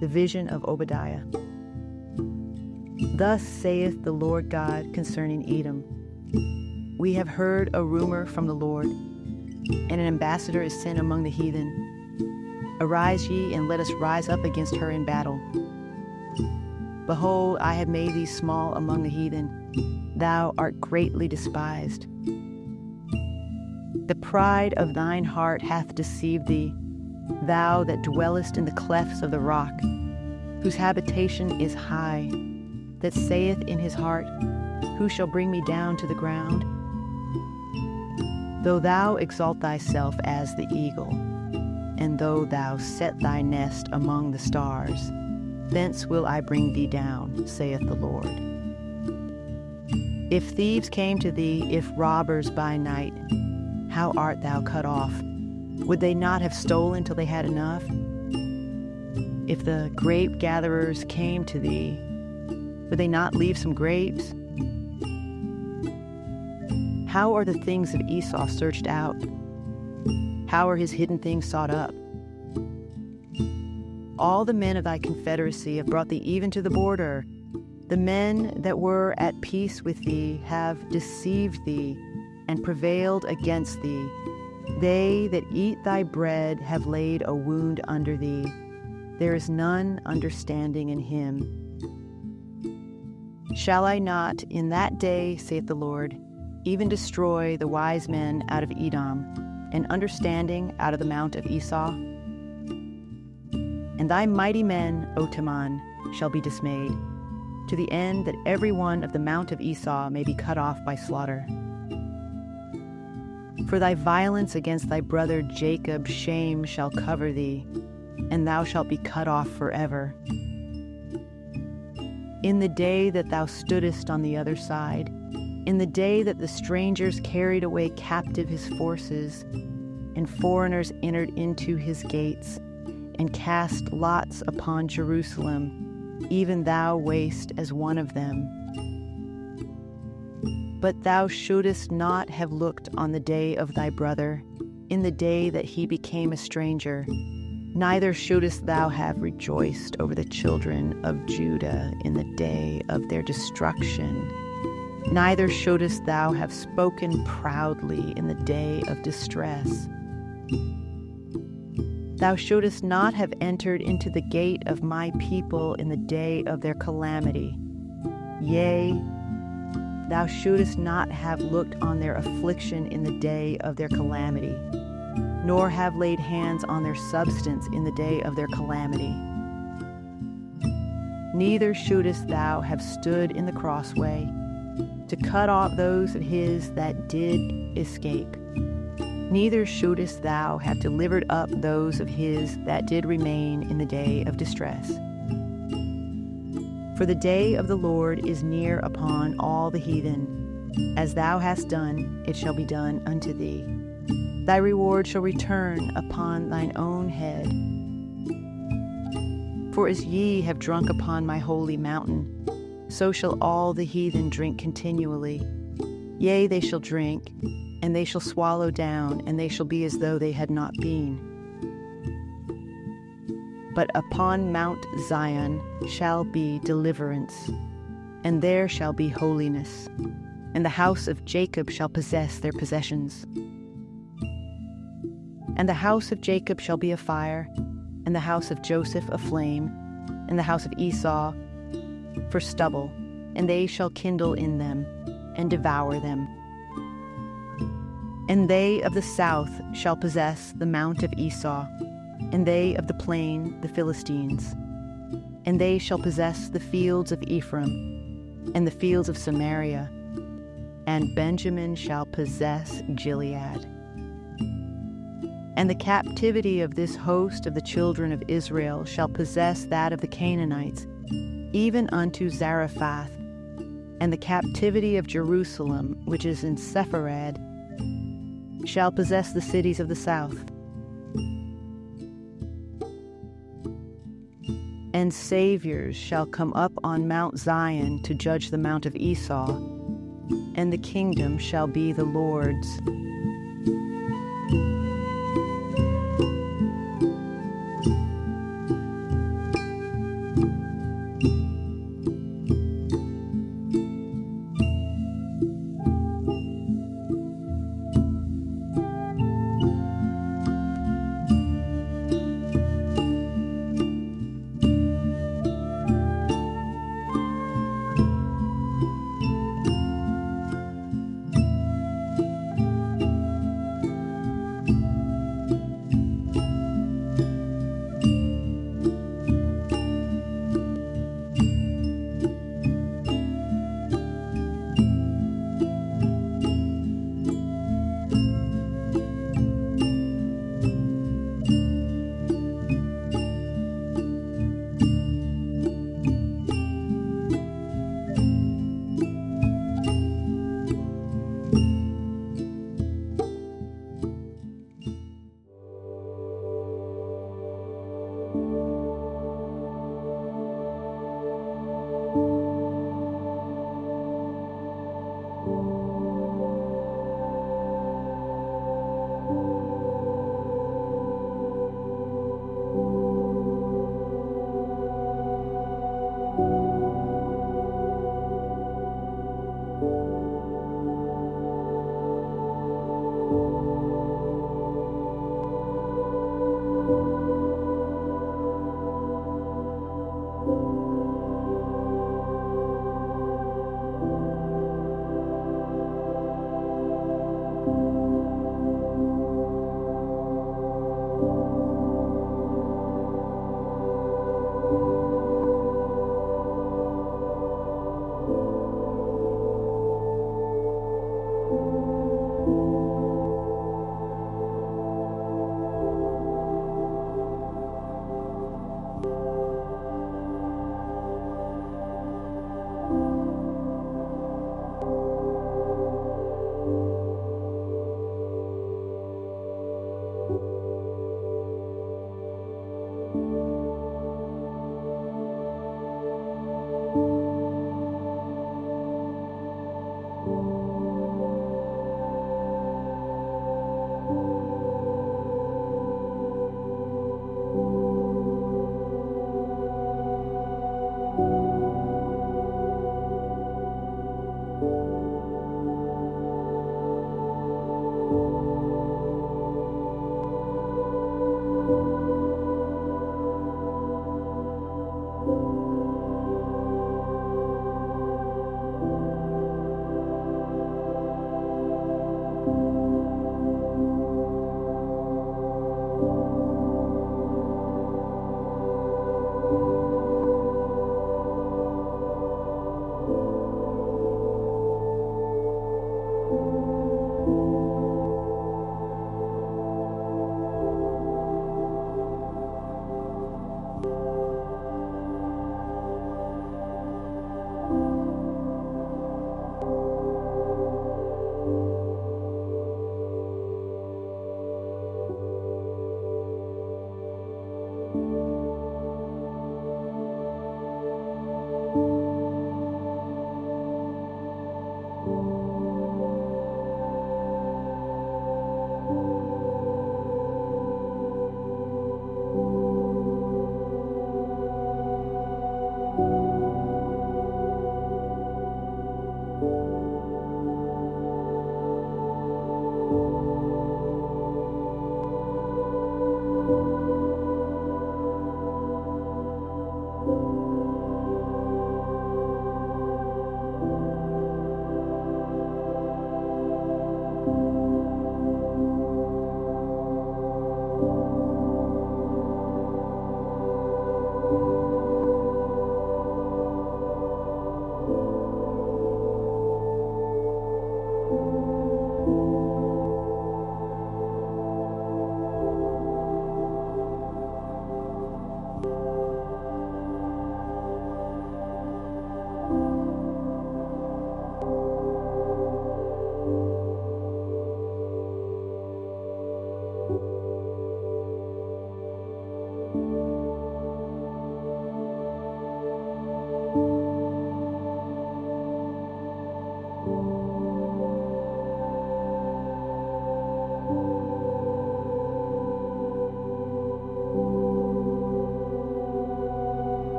The vision of Obadiah. Thus saith the Lord God concerning Edom, we have heard a rumor from the Lord, and an ambassador is sent among the heathen. Arise ye, and let us rise up against her in battle. Behold, I have made thee small among the heathen. Thou art greatly despised. The pride of thine heart hath deceived thee, thou that dwellest in the clefts of the rock, whose habitation is high, that saith in his heart, who shall bring me down to the ground? Though thou exalt thyself as the eagle, and though thou set thy nest among the stars, thence will I bring thee down, saith the Lord. If thieves came to thee, if robbers by night, how art thou cut off? Would they not have stolen till they had enough? If the grape gatherers came to thee, would they not leave some grapes? How are the things of Esau searched out? How are his hidden things sought up? All the men of thy confederacy have brought thee even to the border. The men that were at peace with thee have deceived thee and prevailed against thee. They that eat thy bread have laid a wound under thee. There is none understanding in him. Shall I not in that day, saith the Lord, even destroy the wise men out of Edom, and understanding out of the mount of Esau? And thy mighty men, O Teman, shall be dismayed, to the end that every one of the mount of Esau may be cut off by slaughter. For thy violence against thy brother Jacob shame shall cover thee, and thou shalt be cut off forever. In the day that thou stoodest on the other side, in the day that the strangers carried away captive his forces, and foreigners entered into his gates, and cast lots upon Jerusalem, even thou wast as one of them. But thou shouldest not have looked on the day of thy brother, in the day that he became a stranger, neither shouldest thou have rejoiced over the children of Judah in the day of their destruction, neither shouldest thou have spoken proudly in the day of distress. Thou shouldest not have entered into the gate of my people in the day of their calamity. Yea, thou shouldest not have looked on their affliction in the day of their calamity, nor have laid hands on their substance in the day of their calamity. Neither shouldest thou have stood in the crossway to cut off those of his that did escape. Neither shouldest thou have delivered up those of his that did remain in the day of distress. For the day of the Lord is near upon all the heathen. As thou hast done, it shall be done unto thee. Thy reward shall return upon thine own head. For as ye have drunk upon my holy mountain, so shall all the heathen drink continually. Yea, they shall drink, and they shall swallow down, and they shall be as though they had not been. But upon Mount Zion shall be deliverance, and there shall be holiness, and the house of Jacob shall possess their possessions. And the house of Jacob shall be a fire, and the house of Joseph a flame, and the house of Esau for stubble, and they shall kindle in them, and devour them. And they of the south shall possess the mount of Esau, and they of the plain the Philistines. And they shall possess the fields of Ephraim, and the fields of Samaria, and Benjamin shall possess Gilead. And the captivity of this host of the children of Israel shall possess that of the Canaanites, even unto Zarephath, and the captivity of Jerusalem, which is in Sepharad, shall possess the cities of the south. And saviors shall come up on Mount Zion to judge the mount of Esau, and the kingdom shall be the Lord's.